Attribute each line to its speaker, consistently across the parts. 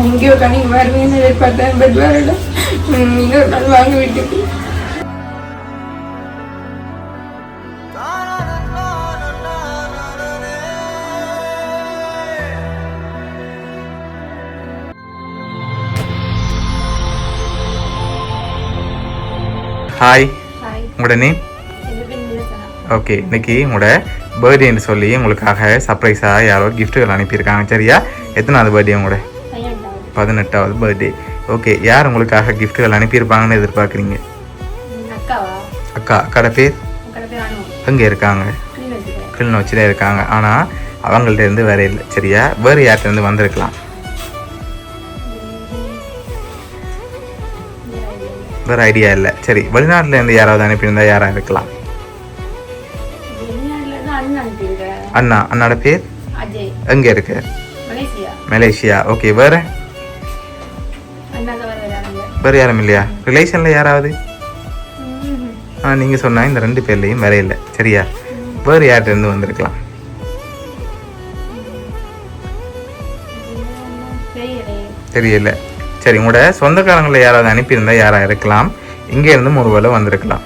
Speaker 1: எங்கேயோ கணிக்கு வருவீங்கன்னு எதிர்பார்த்தேன். பட் வரல. இன்னொரு நாள் வாங்க வீட்டுக்கு.
Speaker 2: ஹாய், உங்களோட நேம்? ஓகே, இன்னைக்கு உங்களோட பர்த்டேன்னு சொல்லி உங்களுக்காக சர்ப்ரைஸாக யாரோ கிஃப்ட்டுகள் அனுப்பியிருக்காங்க. சரியா? எத்தனாவது பர்த்டே உங்களோட? 18வது பர்த்டே. ஓகே, யார் உங்களுக்காக கிஃப்ட்டுகள் அனுப்பியிருப்பாங்கன்னு எதிர்பார்க்குறீங்க? அக்காட பேர் அங்கே இருக்காங்க, கிளிநொச்சியில் இருக்காங்க. ஆனால் அவங்கள்ட்ட இருந்து வேற இல்லை. சரியா? வேறு யார்கிட்டருந்து வந்திருக்கலாம்? வேறு ஐடியா இல்லை. சரி, வெளிநாட்டில் இருந்து யாராவது அனுப்பியிருந்தா யாராக இருக்கலாம்? அண்ணா. அண்ணாட பேர் எங்கே இருக்கு? மலேசியா. ஓகே, வேறு வேறு யாரும் இல்லையா? ரிலேஷனில் யாராவது? நீங்கள் சொன்னால் இந்த 2 பேர்லேயும் வேற இல்லை. சரியா? வேறு யார்கிட்டருந்து வந்திருக்கலாம்? தெரியல. சரி, உங்களோட சொந்தக்காரங்களில் யாராவது அனுப்பியிருந்தால் யாராக இருக்கலாம்? இங்கேருந்து ஒரு வேளை வந்திருக்கலாம்.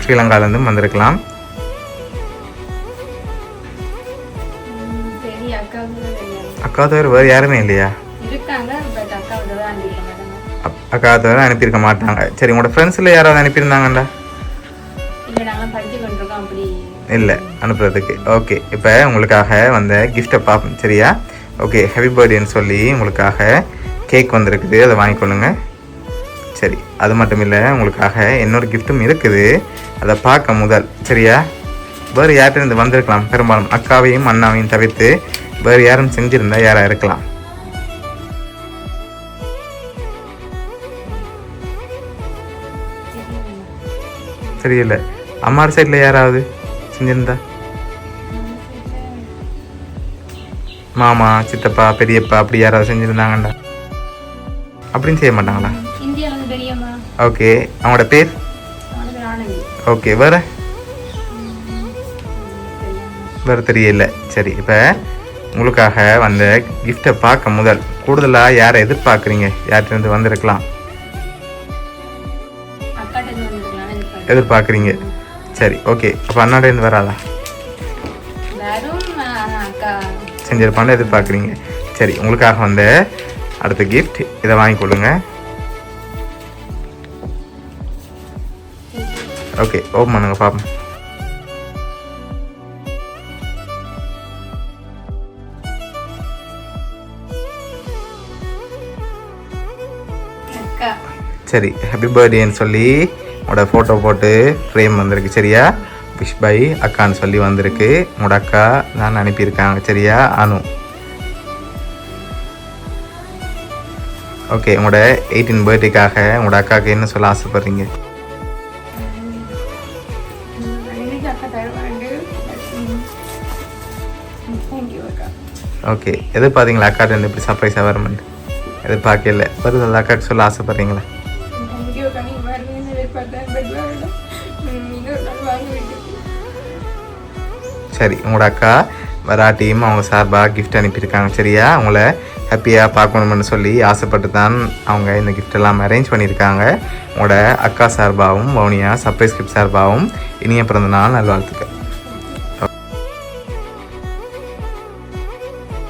Speaker 2: ஸ்ரீலங்காலேருந்தும் வந்திருக்கலாம். அக்கா தவிர வேறு யாருமே இல்லையா? அக்கா தவிர அனுப்பியிருக்க மாட்டாங்க. சரி, உங்களோட ஃப்ரெண்ட்ஸில் யாராவது அனுப்பியிருந்தாங்கண்டா? இல்லை, அனுப்புறதுக்கு. ஓகே, இப்போ உங்களுக்காக வந்த கிஃப்டை பார்ப்போம். சரியா? ஓகே, ஹாப்பி பர்த்டேன்னு சொல்லி உங்களுக்காக கேக் வந்திருக்குது, அதை வாங்கிக்கொள்ளுங்க. சரி, அது மட்டும் இல்லை, உங்களுக்காக இன்னொரு கிஃப்ட்டும் இருக்குது, அதை பார்க்க முதல். சரியா? வேறு யார்கிட்ட வந்திருக்கலாம்? பெரும்பாலும் அக்காவையும் அண்ணாவையும் தவிர்த்து வேறு யாரும் செஞ்சுருந்தா யாராக இருக்கலாம்? தெரியல. அம்மார் சைடில் யாராவது செஞ்சிருந்தா? மாமா, சித்தப்பா, பெரியப்பா அப்படி யாராவது செஞ்சுருந்தாங்கண்டா? அப்படின்னு செய்ய மாட்டாங்களா? ஓகே, அவங்களோட பேர்? ஓகே, வேறு தெரியல. சரி, இப்போ உங்களுக்காக வந்த கிஃப்டை பார்க்க முதல் கூடுதலாக யாரை எதிர்பார்க்குறீங்க? யார்கிட்ட வந்திருக்கலாம் எதிர்பார்க்குறீங்க? சரி, ஓகே. அப்போ அண்ணாடேருந்து வராதா? செஞ்சிருப்பான்னு எதிர்பார்க்குறீங்க. சரி, உங்களுக்காக வந்த அடுத்த கிஃப்ட், இதை வாங்கிக்கொள்ளுங்க. ஓகே, ஓப்பன் பண்ணுங்க பார்ப்போம். சரி, ஹாப்பி பர்த்டேன்னு சொல்லி உங்களோட ஃபோட்டோ போட்டு ஃப்ரேம் வந்திருக்கு. சரியா? விஷ் பை அக்கான்னு சொல்லி வந்திருக்கு. உங்களோட அக்கா தான் அனுப்பியிருக்காங்க. சரியா? அனு. ஓகே, உங்களோட 18 பர்த்டேக்காக உங்களோட அக்காவுக்கு என்ன சொல்ல ஆசைப்படுறீங்க? ஓகே, எதிர்பார்த்தீங்களா அக்காட்ட இப்படி சர்ப்ரைஸாக வரமெண்ட்? எதிர்பார்க்கல. வருது அந்த அக்காவுக்கு சொல்ல ஆசைப்படுறீங்களா? சரி, உங்களோட அக்கா வராட்டியும் அவங்க சார்பாக கிஃப்ட் அனுப்பியிருக்காங்க. சரியா? அவங்கள ஹாப்பியாக பார்க்கணும்னு சொல்லி ஆசைப்பட்டு தான் அவங்க இந்த கிஃப்ட் எல்லாம் அரேஞ்ச் பண்ணியிருக்காங்க. உங்களோட அக்கா சார்பாகவும் வவுனியா சர்ப்ரைஸ் கிஃப்ட் சார்பாகவும் இனிய பிறந்த நாள் நல்வாழ்த்துக்கள்.